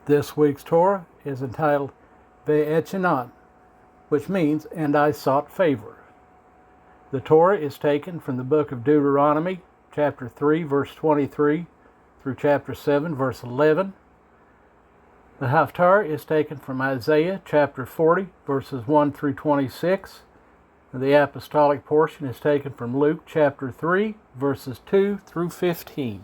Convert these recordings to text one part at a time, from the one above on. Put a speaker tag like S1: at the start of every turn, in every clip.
S1: This week's Torah is entitled Ve'etchanan, which means, and I sought favor. The Torah is taken from the book of Deuteronomy, chapter 3, verse 23, through chapter 7, verse 11. The Haftarah is taken from Isaiah, chapter 40, verses 1 through 26. And the apostolic portion is taken from Luke, chapter 3, verses 2 through 15.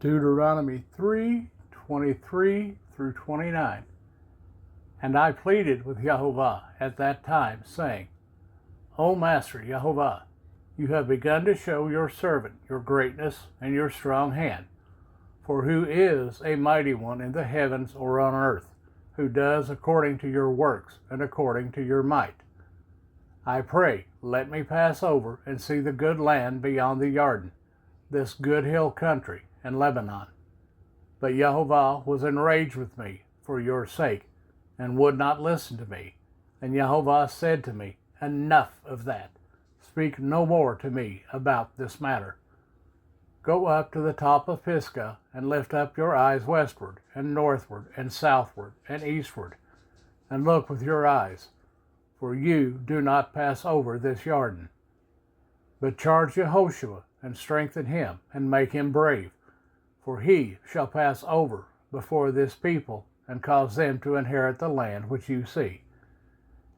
S1: Deuteronomy 3:23 through 29. And I pleaded with Yahovah at that time, saying, O Master Yahovah, you have begun to show your servant your greatness and your strong hand. For who is a mighty one in the heavens or on earth, who does according to your works and according to your might? I pray, let me pass over and see the good land beyond the Jordan, this good hill country, and Lebanon. But Yahovah was enraged with me for your sake, and would not listen to me. And Yahovah said to me, Enough of that. Speak no more to me about this matter. Go up to the top of Pisgah, and lift up your eyes westward, and northward, and southward, and eastward, and look with your eyes, for you do not pass over this Jordan. But charge Yehoshua, and strengthen him, and make him brave, for he shall pass over before this people, and cause them to inherit the land which you see.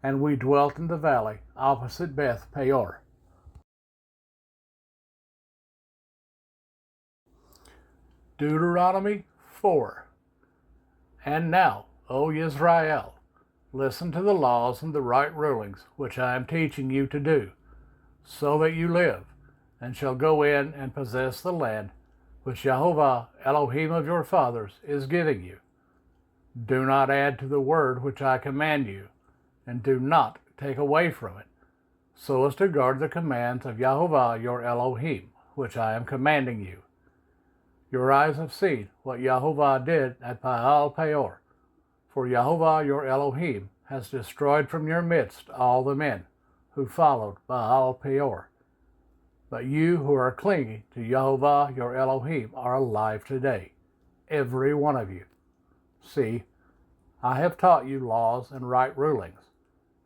S1: And we dwelt in the valley opposite Beth Peor. Deuteronomy 4. And now, O Israel, listen to the laws and the right rulings which I am teaching you to do, so that you live, and shall go in and possess the land which Yahovah, Elohim of your fathers, is giving you. Do not add to the word which I command you, and do not take away from it, so as to guard the commands of Yahovah your Elohim, which I am commanding you. Your eyes have seen what Yahovah did at Baal Peor, for Yahovah your Elohim has destroyed from your midst all the men who followed Baal Peor. But you who are clinging to Yahovah your Elohim are alive today, every one of you. See, I have taught you laws and right rulings,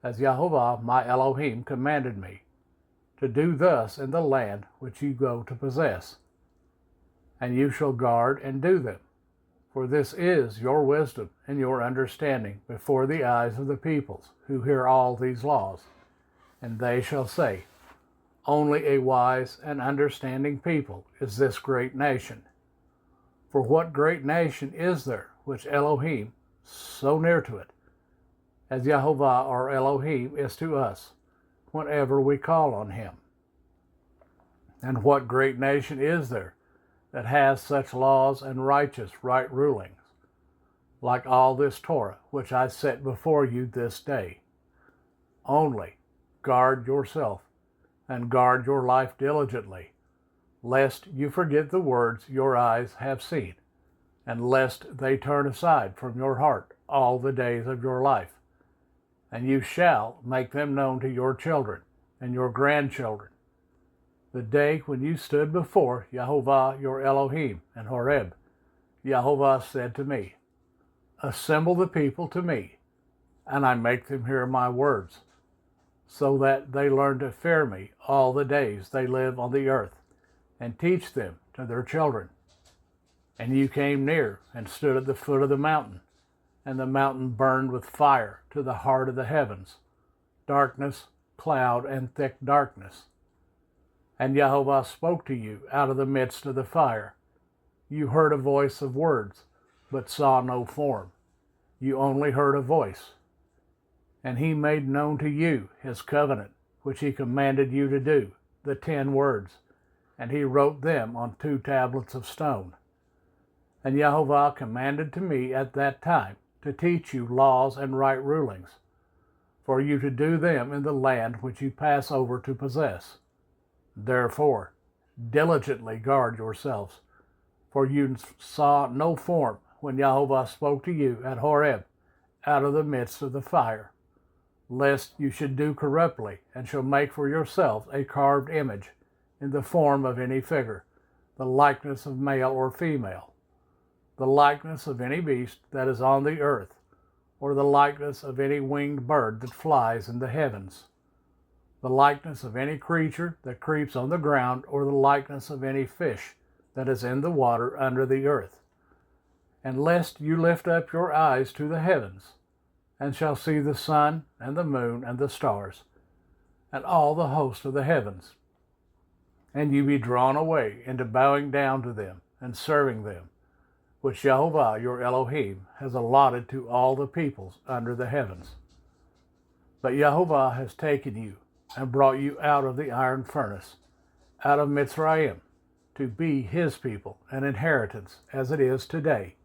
S1: as Yahovah my Elohim commanded me, to do thus in the land which you go to possess. And you shall guard and do them, for this is your wisdom and your understanding before the eyes of the peoples who hear all these laws. And they shall say, Only a wise and understanding people is this great nation. For what great nation is there which Elohim, so near to it, as Yahovah our Elohim is to us, whenever we call on him? And what great nation is there that has such laws and righteous right rulings, like all this Torah which I set before you this day? Only guard yourself, and guard your life diligently, lest you forget the words your eyes have seen, and lest they turn aside from your heart all the days of your life. And you shall make them known to your children and your grandchildren, the day when you stood before Yahovah your Elohim in Horeb. Yahovah said to me, Assemble the people to me, and I make them hear my words, so that they learn to fear me all the days they live on the earth, and teach them to their children. And you came near and stood at the foot of the mountain, and the mountain burned with fire to the heart of the heavens, darkness, cloud, and thick darkness. And Yahovah spoke to you out of the midst of the fire. You heard a voice of words, but saw no form. You only heard a voice. And he made known to you his covenant, which he commanded you to do, the 10 words, and he wrote them on 2 tablets of stone. And Yahovah commanded to me at that time to teach you laws and right rulings, for you to do them in the land which you pass over to possess. Therefore, diligently guard yourselves, for you saw no form when Yahovah spoke to you at Horeb out of the midst of the fire, lest you should do corruptly and shall make for yourself a carved image in the form of any figure, the likeness of male or female, the likeness of any beast that is on the earth, or the likeness of any winged bird that flies in the heavens, the likeness of any creature that creeps on the ground, or the likeness of any fish that is in the water under the earth. And lest you lift up your eyes to the heavens, and shall see the sun and the moon and the stars, and all the host of the heavens, and you be drawn away into bowing down to them and serving them, which Jehovah your Elohim has allotted to all the peoples under the heavens. But Jehovah has taken you and brought you out of the iron furnace, out of Mitzrayim, to be his people, an inheritance, as it is today.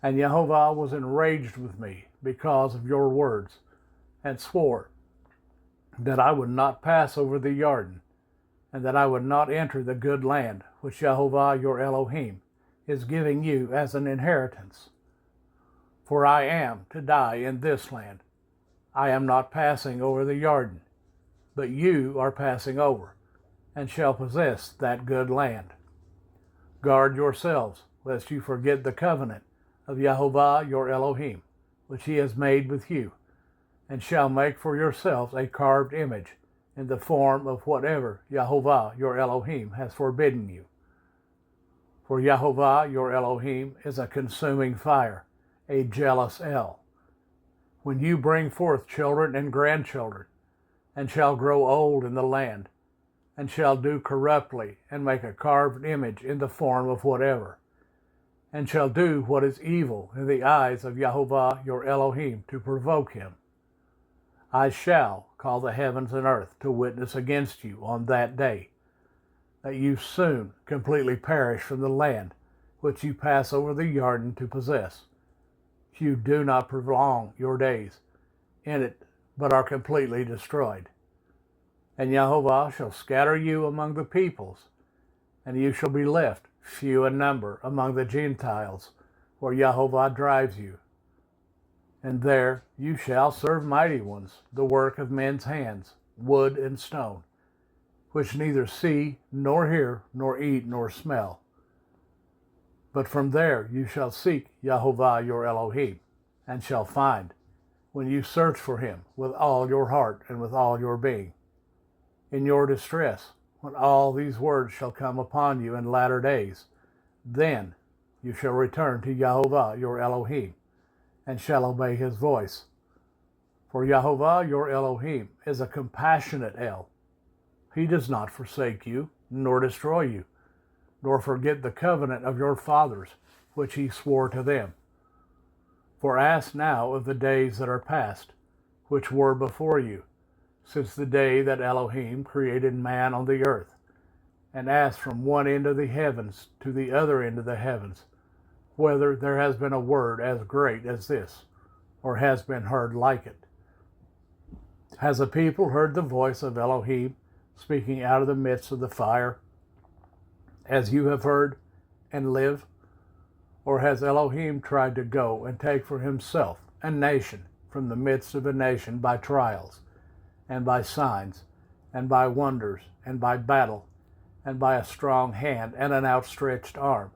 S1: And Jehovah was enraged with me because of your words, and swore that I would not pass over the Jordan, and that I would not enter the good land which Jehovah your Elohim is giving you as an inheritance. For I am to die in this land. I am not passing over the Jordan, but you are passing over, and shall possess that good land. Guard yourselves, lest you forget the covenant of Jehovah your Elohim, which he has made with you, and shall make for yourselves a carved image in the form of whatever Jehovah your Elohim has forbidden you. For Jehovah your Elohim is a consuming fire, a jealous El. When you bring forth children and grandchildren, and shall grow old in the land, and shall do corruptly, and make a carved image in the form of whatever, and shall do what is evil in the eyes of Jehovah your Elohim to provoke him, I shall call the heavens and earth to witness against you on that day, that you soon completely perish from the land which you pass over the Jordan to possess. You do not prolong your days in it, but are completely destroyed. And Jehovah shall scatter you among the peoples, and you shall be left few in number among the Gentiles, where Jehovah drives you. And there you shall serve mighty ones, the work of men's hands, wood and stone, which neither see, nor hear, nor eat, nor smell. But from there you shall seek Jehovah your Elohim, and shall find, when you search for him with all your heart and with all your being. In your distress, when all these words shall come upon you in latter days, then you shall return to Jehovah your Elohim, and shall obey his voice. For Jehovah your Elohim is a compassionate El. He does not forsake you, nor destroy you, nor forget the covenant of your fathers, which he swore to them. For ask now of the days that are past, which were before you, since the day that Elohim created man on the earth, and ask from one end of the heavens to the other end of the heavens, whether there has been a word as great as this, or has been heard like it. Has a people heard the voice of Elohim speaking out of the midst of the fire, as you have heard, and live? Or has Elohim tried to go and take for himself a nation from the midst of a nation by trials, and by signs, and by wonders, and by battle, and by a strong hand and an outstretched arm,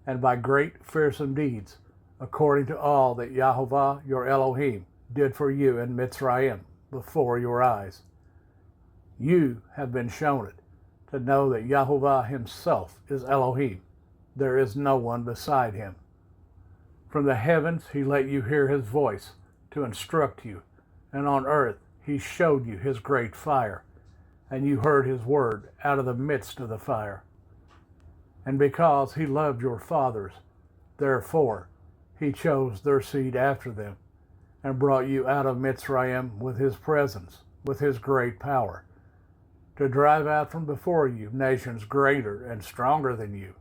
S1: and by great fearsome deeds, according to all that Jehovah your Elohim did for you in Mitzrayim before your eyes? You have been shown it, to know that Jehovah himself is Elohim. There is no one beside him. From the heavens he let you hear his voice to instruct you, and on earth he showed you his great fire, and you heard his word out of the midst of the fire. And because he loved your fathers, therefore he chose their seed after them, and brought you out of Mitzrayim with his presence, with his great power, to drive out from before you nations greater and stronger than you,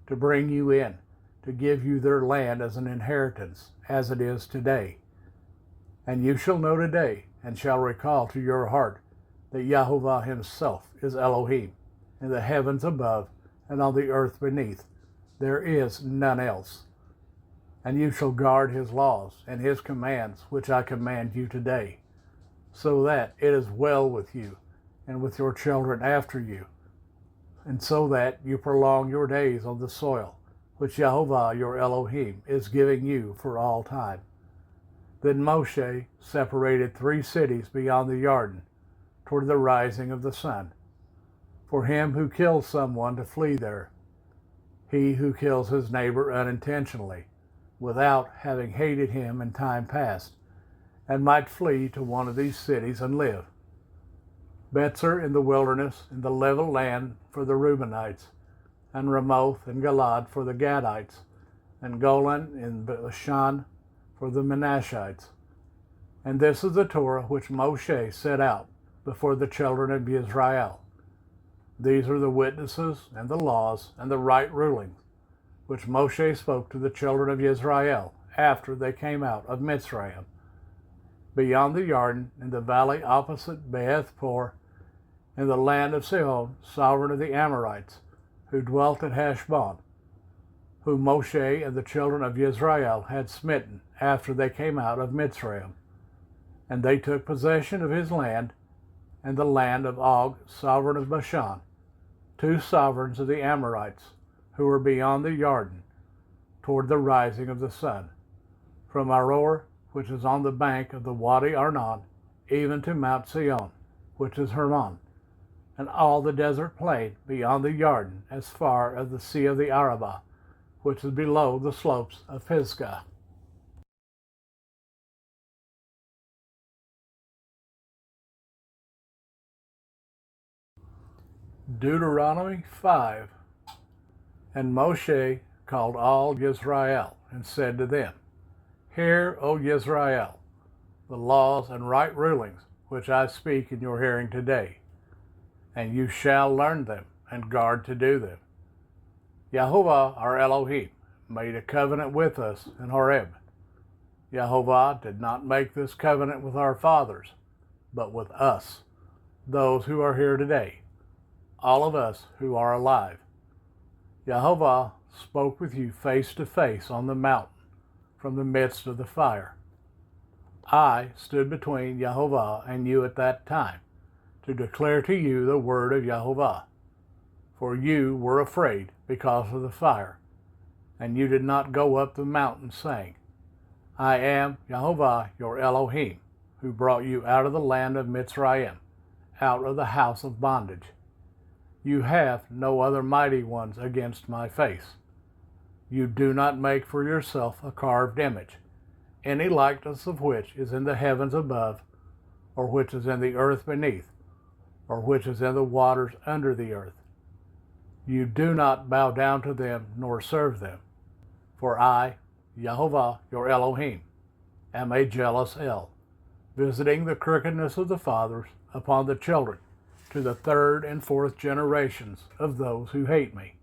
S1: to bring you in, to give you their land as an inheritance, as it is today. And you shall know today, and shall recall to your heart, that Jehovah himself is Elohim, in the heavens above and on the earth beneath. There is none else. And you shall guard his laws and his commands, which I command you today, so that it is well with you and with your children after you, and so that you prolong your days on the soil, which Jehovah your Elohim is giving you for all time. Then Moshe separated 3 cities beyond the Jordan, toward the rising of the sun, for him who kills someone to flee there, he who kills his neighbor unintentionally, without having hated him in time past, and might flee to one of these cities and live. Betzer in the wilderness, in the level land for the Reubenites, and Ramoth and Galad for the Gadites, and Golan in Bashan for the Menashites. And this is the Torah which Moshe set out before the children of Israel. These are the witnesses and the laws and the right rulings, which Moshe spoke to the children of Israel after they came out of Mitzrayim, beyond the Jordan, in the valley opposite Beth-Por, in the land of Sihon, sovereign of the Amorites, who dwelt at Heshbon, whom Moshe and the children of Israel had smitten after they came out of Mitzrayim. And they took possession of his land, and the land of Og, sovereign of Bashan, 2 sovereigns of the Amorites, who were beyond the Jordan, toward the rising of the sun, from Aroer, which is on the bank of the Wadi Arnon, even to Mount Sion, which is Hermon, and all the desert plain beyond the Jordan, as far as the sea of the Arabah, which is below the slopes of Pisgah. Deuteronomy 5. And Moshe called all Yisrael, and said to them, Hear, O Yisrael, the laws and right rulings which I speak in your hearing today, and you shall learn them, and guard to do them. Jehovah our Elohim made a covenant with us in Horeb. Jehovah did not make this covenant with our fathers, but with us, those who are here today, all of us who are alive. Jehovah spoke with you face to face on the mountain from the midst of the fire. I stood between Jehovah and you at that time to declare to you the word of Jehovah. For you were afraid because of the fire, and you did not go up the mountain, saying, I am Jehovah your Elohim, who brought you out of the land of Mitzrayim, out of the house of bondage. You have no other mighty ones against my face. You do not make for yourself a carved image, any likeness of which is in the heavens above, or which is in the earth beneath, or which is in the waters under the earth. You do not bow down to them nor serve them. For I, Jehovah your Elohim, am a jealous El, visiting the crookedness of the fathers upon the children, to the 3rd and 4th generations of those who hate me,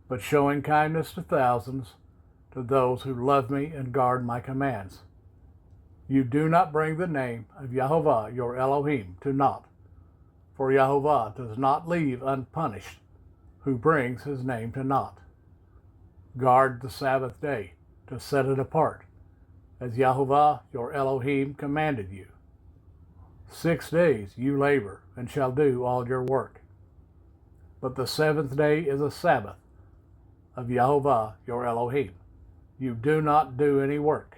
S1: but showing kindness to thousands, to those who love me and guard my commands. You do not bring the name of Jehovah your Elohim to naught, for Jehovah does not leave unpunished who brings his name to naught. Guard the Sabbath day, to set it apart, as Jehovah your Elohim commanded you. 6 days you labor and shall do all your work. But the 7th day is a Sabbath of Jehovah your Elohim. You do not do any work,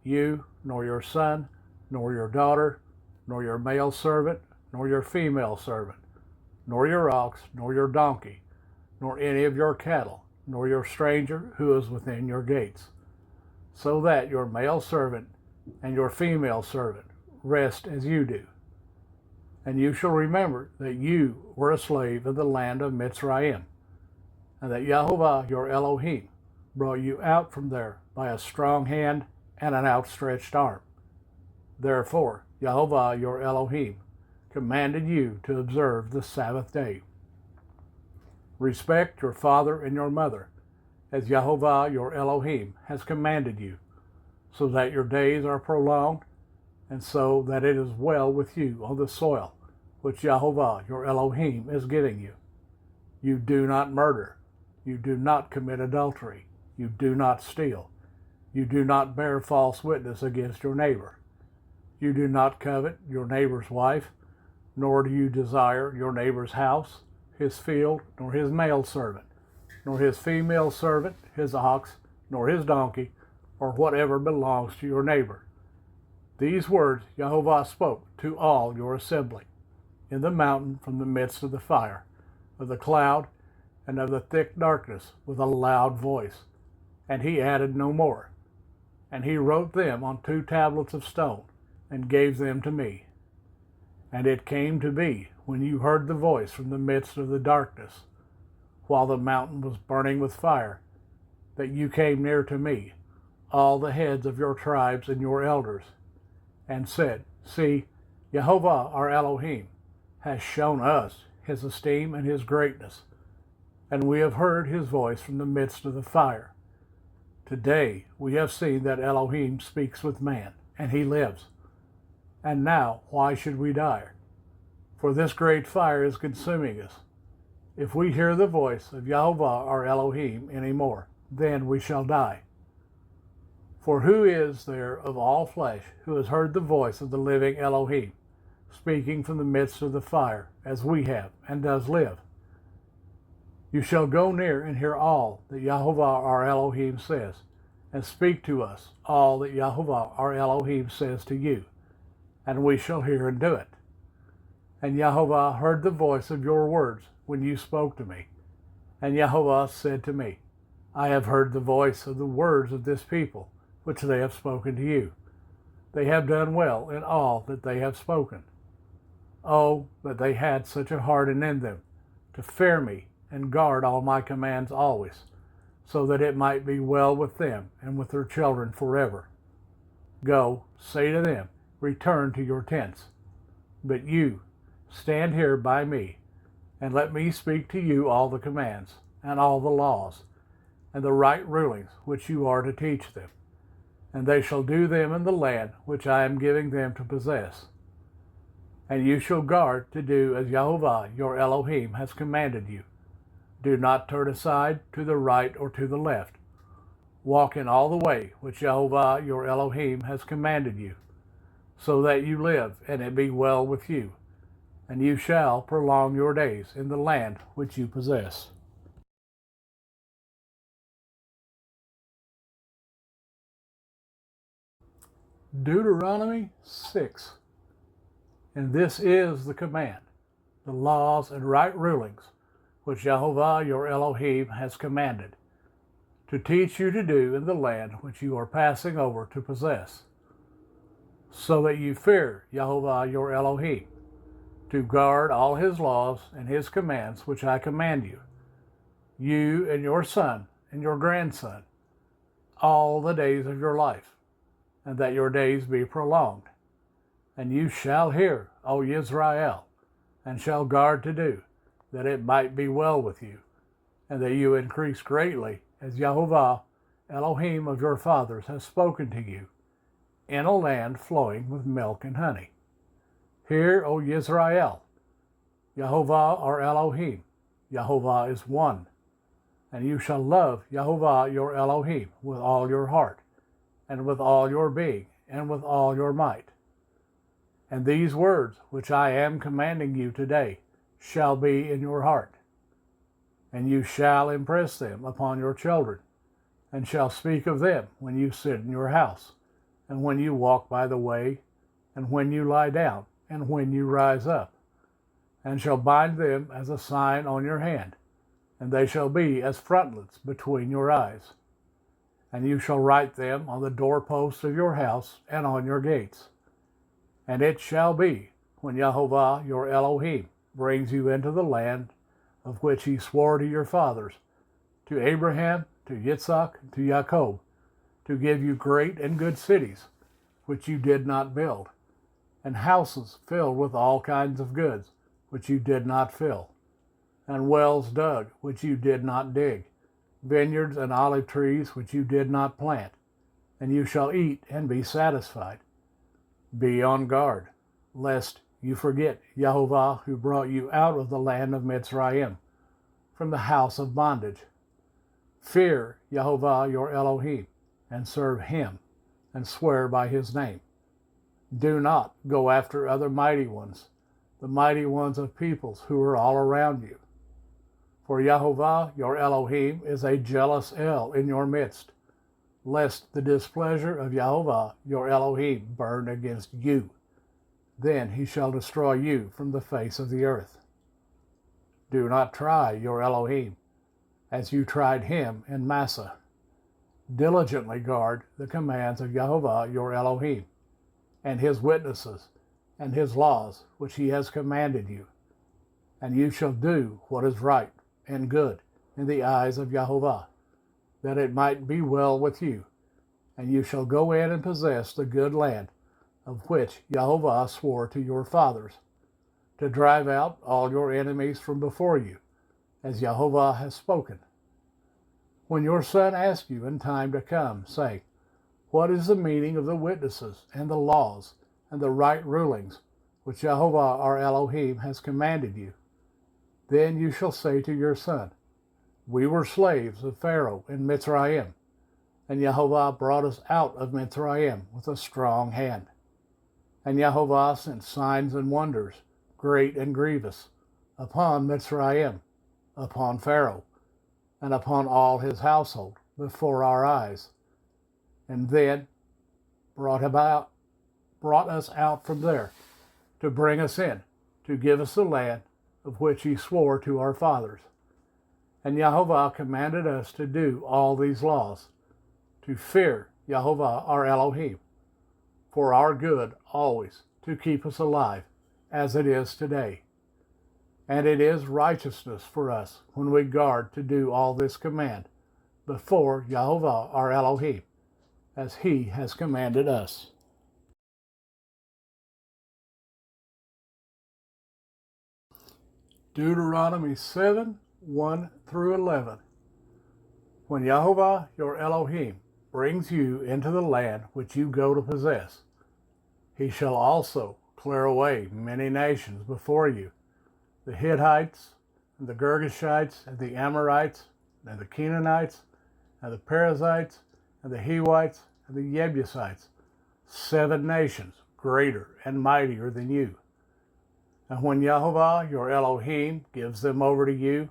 S1: you, nor your son, nor your daughter, nor your male servant, nor your female servant, nor your ox, nor your donkey, nor any of your cattle, nor your stranger who is within your gates, so that your male servant and your female servant rest as you do. And you shall remember that you were a slave in the land of Mitzrayim, and that Jehovah your Elohim brought you out from there by a strong hand and an outstretched arm. Therefore, Jehovah your Elohim commanded you to observe the Sabbath day. Respect your father and your mother, as Jehovah your Elohim has commanded you, so that your days are prolonged, and so that it is well with you on the soil which Jehovah your Elohim is giving you. You do not murder. You do not commit adultery. You do not steal. You do not bear false witness against your neighbor. You do not covet your neighbor's wife, nor do you desire your neighbor's house, his field, nor his male servant, nor his female servant, his ox, nor his donkey, or whatever belongs to your neighbor. These words Jehovah spoke to all your assembly in the mountain from the midst of the fire, of the cloud, and of the thick darkness with a loud voice. And he added no more. And he wrote them on 2 tablets of stone, and gave them to me. And it came to be, when you heard the voice from the midst of the darkness, while the mountain was burning with fire, that you came near to me, all the heads of your tribes and your elders, and said, See, Jehovah our Elohim has shown us his esteem and his greatness, and we have heard his voice from the midst of the fire. Today we have seen that Elohim speaks with man, and he lives. And now why should we die? For this great fire is consuming us. If we hear the voice of Jehovah our Elohim any more, then we shall die. For who is there of all flesh who has heard the voice of the living Elohim, speaking from the midst of the fire, as we have, and does live? You shall go near and hear all that Jehovah our Elohim says, and speak to us all that Jehovah our Elohim says to you, and we shall hear and do it. And Jehovah heard the voice of your words when you spoke to me. And Jehovah said to me, I have heard the voice of the words of this people, which they have spoken to you. They have done well in all that they have spoken. Oh, that they had such a heart in them, to fear me and guard all my commands always, so that it might be well with them and with their children forever. Go, say to them, return to your tents. But you, stand here by me, and let me speak to you all the commands, and all the laws, and the right rulings which you are to teach them. And they shall do them in the land which I am giving them to possess. And you shall guard to do as Jehovah your Elohim has commanded you. Do not turn aside to the right or to the left. Walk in all the way which Jehovah your Elohim has commanded you, so that you live and it be well with you, and you shall prolong your days in the land which you possess. Deuteronomy 6. And this is the command, the laws and right rulings, which Jehovah your Elohim has commanded, to teach you to do in the land which you are passing over to possess, so that you fear Jehovah your Elohim, to guard all his laws and his commands which I command you, you and your son and your grandson, all the days of your life, and that your days be prolonged. And you shall hear, O Israel, and shall guard to do, that it might be well with you, and that you increase greatly, as Jehovah, Elohim of your fathers, has spoken to you, in a land flowing with milk and honey. Hear, O Israel, Jehovah our Elohim, Jehovah is one, and you shall love Jehovah your Elohim with all your heart, and with all your being, and with all your might. And these words which I am commanding you today shall be in your heart, and you shall impress them upon your children, and shall speak of them when you sit in your house, and when you walk by the way, and when you lie down, and when you rise up, and shall bind them as a sign on your hand, and they shall be as frontlets between your eyes. And you shall write them on the doorposts of your house and on your gates. And it shall be, when Jehovah your Elohim brings you into the land of which he swore to your fathers, to Abraham, to Yitzhak, to Jacob, to give you great and good cities, which you did not build, and houses filled with all kinds of goods, which you did not fill, and wells dug, which you did not dig, vineyards and olive trees, which you did not plant, and you shall eat and be satisfied. Be on guard, lest you forget Jehovah, who brought you out of the land of Mitzrayim, from the house of bondage. Fear Jehovah your Elohim, and serve him, and swear by his name. Do not go after other mighty ones, the mighty ones of peoples who are all around you. For Yahovah your Elohim is a jealous El in your midst, lest the displeasure of Yahovah your Elohim burn against you. Then he shall destroy you from the face of the earth. Do not try your Elohim, as you tried him in Massah. Diligently guard the commands of Yahovah your Elohim, and his witnesses, and his laws, which he has commanded you. And you shall do what is right and good in the eyes of Yahovah, that it might be well with you. And you shall go in and possess the good land, of which Yahovah swore to your fathers, to drive out all your enemies from before you, as Yahovah has spoken. When your son asks you in time to come, say, what is the meaning of the witnesses and the laws and the right rulings which Yahovah our Elohim has commanded you? Then you shall say to your son, we were slaves of Pharaoh in Mitzrayim, and Yahovah brought us out of Mitzrayim with a strong hand. And Yahovah sent signs and wonders, great and grievous, upon Mitzrayim, upon Pharaoh, and upon all his household before our eyes, and then brought us out from there to bring us in, to give us the land of which he swore to our fathers. And Yahovah commanded us to do all these laws, to fear Yahovah our Elohim, for our good always, to keep us alive, as it is today. And it is righteousness for us when we guard to do all this command before Yahovah our Elohim, as he has commanded us. Deuteronomy 7, 1 through 11. When Yahovah your Elohim brings you into the land which you go to possess, he shall also clear away many nations before you, the Hittites, and the Girgashites, and the Amorites, and the Canaanites, and the Perizzites, and the Hivites, and the Jebusites, 7 nations greater and mightier than you. And when Yahovah your Elohim gives them over to you,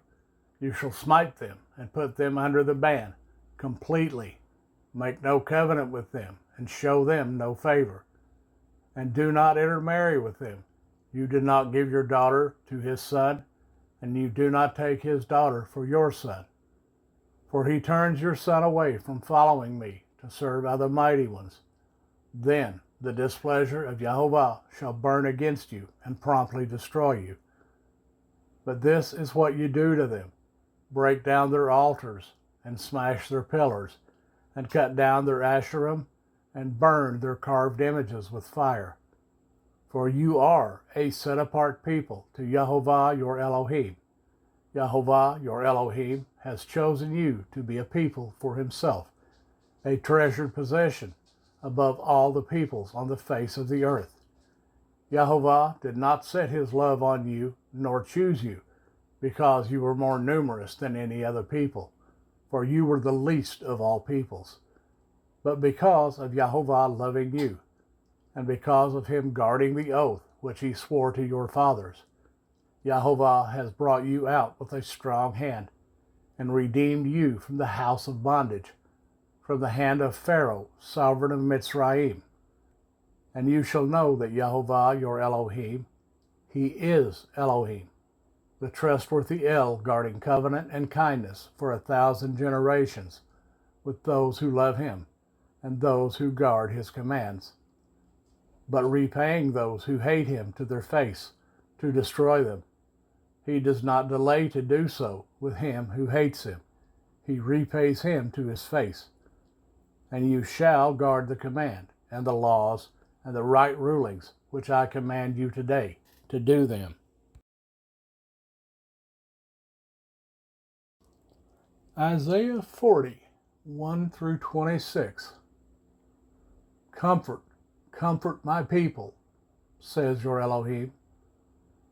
S1: you shall smite them and put them under the ban completely. Make no covenant with them, and show them no favor. And do not intermarry with them. You do not give your daughter to his son, and you do not take his daughter for your son. For he turns your son away from following me to serve other mighty ones. Then the displeasure of Yahovah shall burn against you and promptly destroy you. But this is what you do to them. Break down their altars, and smash their pillars, and cut down their Asherim, and burn their carved images with fire. For you are a set-apart people to Yahovah your Elohim. Yahovah your Elohim has chosen you to be a people for himself, a treasured possession above all the peoples on the face of the earth. Yahovah did not set his love on you, nor choose you, because you were more numerous than any other people, for you were the least of all peoples, but because of Yahovah loving you, and because of him guarding the oath which he swore to your fathers. Yahovah has brought you out with a strong hand, and redeemed you from the house of bondage, from the hand of Pharaoh, sovereign of Mitzrayim. And you shall know that Yahovah your Elohim, he is Elohim, the trustworthy El, guarding covenant and kindness for 1,000 generations with those who love him and those who guard his commands, but repaying those who hate him to their face, to destroy them. He does not delay to do so with him who hates him. He repays him to his face. And you shall guard the command and the laws and the right rulings which I command you today to do them. Isaiah 40, 1 through 26. Comfort, comfort my people, says your Elohim.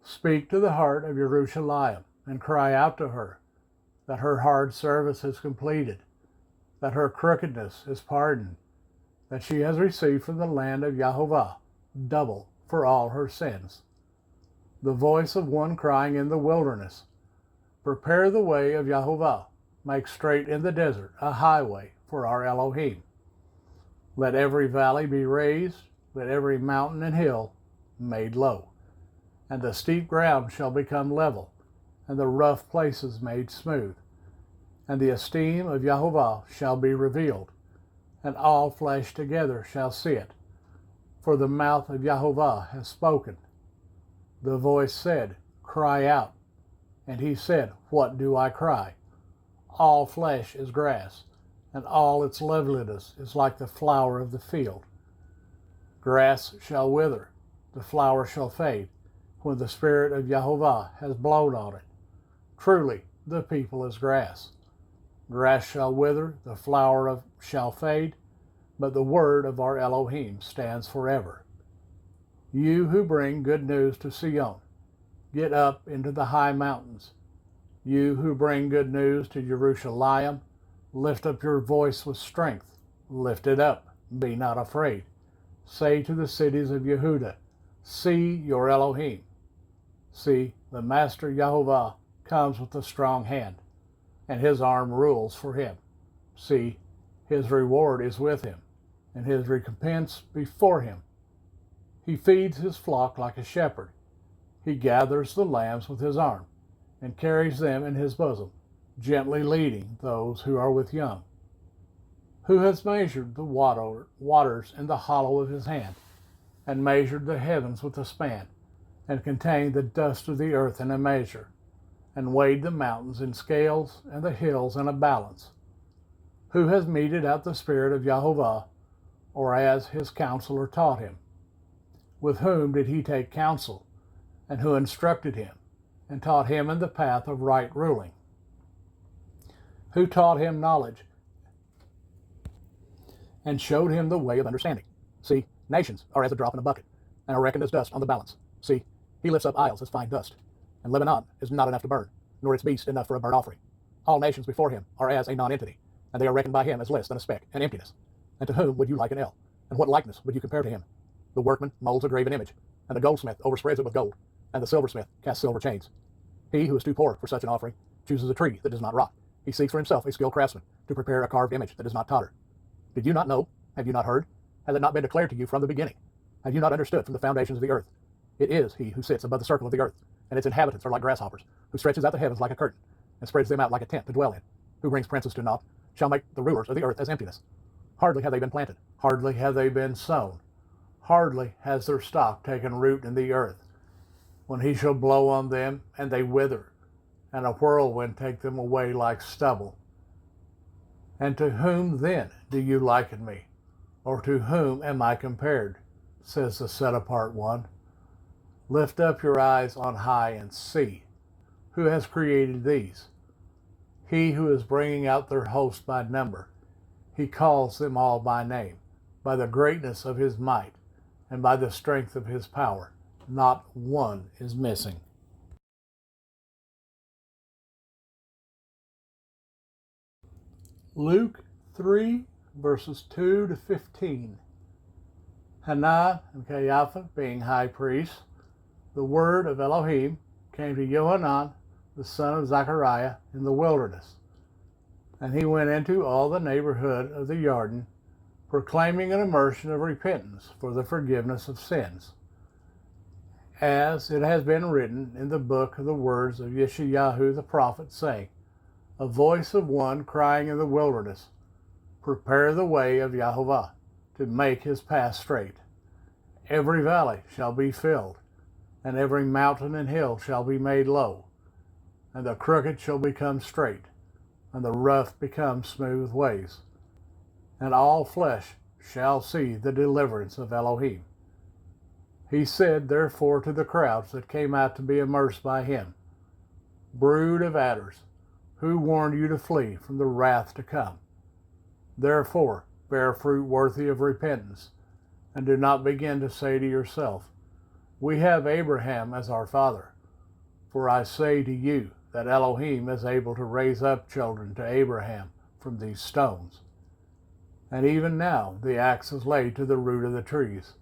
S1: Speak to the heart of Jerusalem and cry out to her that her hard service is completed, that her crookedness is pardoned, that she has received from the land of Yahovah double for all her sins. The voice of one crying in the wilderness, Prepare the way of Yahovah. Make straight in the desert a highway for our Elohim. Let every valley be raised, let every mountain and hill made low. And the steep ground shall become level, and the rough places made smooth. And the esteem of Yahovah shall be revealed, and all flesh together shall see it. For the mouth of Yahovah has spoken. The voice said, Cry out. And he said, What do I cry? All flesh is grass, and all its loveliness is like the flower of the field. Grass shall wither, the flower shall fade, when the Spirit of Yahovah has blown on it. Truly, the people is grass. Grass shall wither, the flower shall fade, but the word of our Elohim stands forever. You who bring good news to Sion, get up into the high mountains. You who bring good news to Jerusalem, lift up your voice with strength. Lift it up, be not afraid. Say to the cities of Yehuda, See your Elohim. See, the Master Yahovah comes with a strong hand, and his arm rules for him. See, his reward is with him, and his recompense before him. He feeds his flock like a shepherd. He gathers the lambs with his arm, and carries them in his bosom, gently leading those who are with young. Who has measured the waters in the hollow of his hand, and measured the heavens with a span, and contained the dust of the earth in a measure, and weighed the mountains in scales, and the hills in a balance? Who has meted out the Spirit of Yahovah, or as his counselor taught him? With whom did he take counsel, and who instructed him, and taught him in the path of right ruling? Who taught him knowledge, and showed him the way of understanding? See, nations are as a drop in a bucket, and are reckoned as dust on the balance. See, he lifts up isles as fine dust, and Lebanon is not enough to burn, nor its beast enough for a burnt offering. All nations before him are as a nonentity, and they are reckoned by him as less than a speck and emptiness. And to whom would you liken El? And what likeness would you compare to him? The workman molds a graven image, and the goldsmith overspreads it with gold, and the silversmith casts silver chains. He who is too poor for such an offering chooses a tree that does not rot. He seeks for himself a skilled craftsman to prepare a carved image that does not totter. Did you not know? Have you not heard? Has it not been declared to you from the beginning? Have you not understood from the foundations of the earth? It is he who sits above the circle of the earth, and its inhabitants are like grasshoppers, who stretches out the heavens like a curtain, and spreads them out like a tent to dwell in, who brings princes to naught, shall make the rulers of the earth as emptiness. Hardly have they been planted, hardly have they been sown, hardly has their stock taken root in the earth, when he shall blow on them, and they wither, and a whirlwind take them away like stubble. And to whom then do you liken me? Or to whom am I compared? Says the set-apart one. Lift up your eyes on high and see. Who has created these? He who is bringing out their host by number. He calls them all by name, by the greatness of his might, and by the strength of his power. Not one is missing. Luke 3, verses 2 to 15. Hanan and Caiaphas, being high priests, the word of Elohim came to Johanan, the son of Zechariah, in the wilderness. And he went into all the neighborhood of the Jordan, proclaiming an immersion of repentance for the forgiveness of sins, as it has been written in the book of the words of Yeshayahu the prophet, saying, a voice of one crying in the wilderness, prepare the way of Yahovah, to make his path straight. Every valley shall be filled, and every mountain and hill shall be made low, and the crooked shall become straight, and the rough become smooth ways. And all flesh shall see the deliverance of Elohim. He said therefore to the crowds that came out to be immersed by him, brood of adders, who warned you to flee from the wrath to come? Therefore, bear fruit worthy of repentance, and do not begin to say to yourself, we have Abraham as our father. For I say to you that Elohim is able to raise up children to Abraham from these stones. And even now the axe is laid to the root of the trees.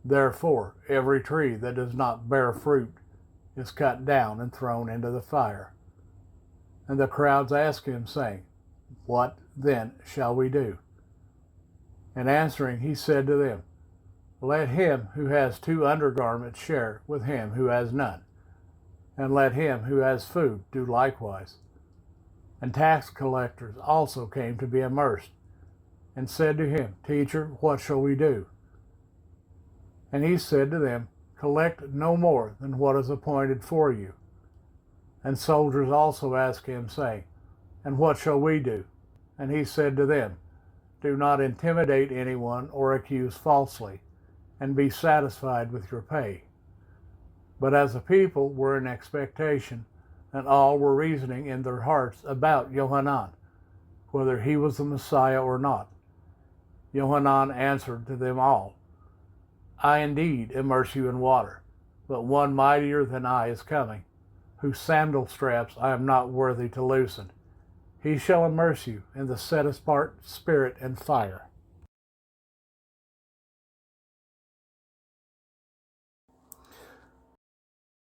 S1: Therefore, every tree that does not bear fruit is cut down and thrown into the fire. And the crowds asked him, saying, What then shall we do? And answering, he said to them, Let him who has 2 undergarments share with him who has none, and let him who has food do likewise. And tax collectors also came to be immersed, and said to him, Teacher, what shall we do? And he said to them, Collect no more than what is appointed for you. And soldiers also asked him, saying, And what shall we do? And he said to them, Do not intimidate anyone or accuse falsely, and be satisfied with your pay. But as the people were in expectation, and all were reasoning in their hearts about Johanan, whether he was the Messiah or not, Johanan answered to them all, I indeed immerse you in water, but one mightier than I is coming, whose sandal straps I am not worthy to loosen. He shall immerse you in the set apart Spirit and fire.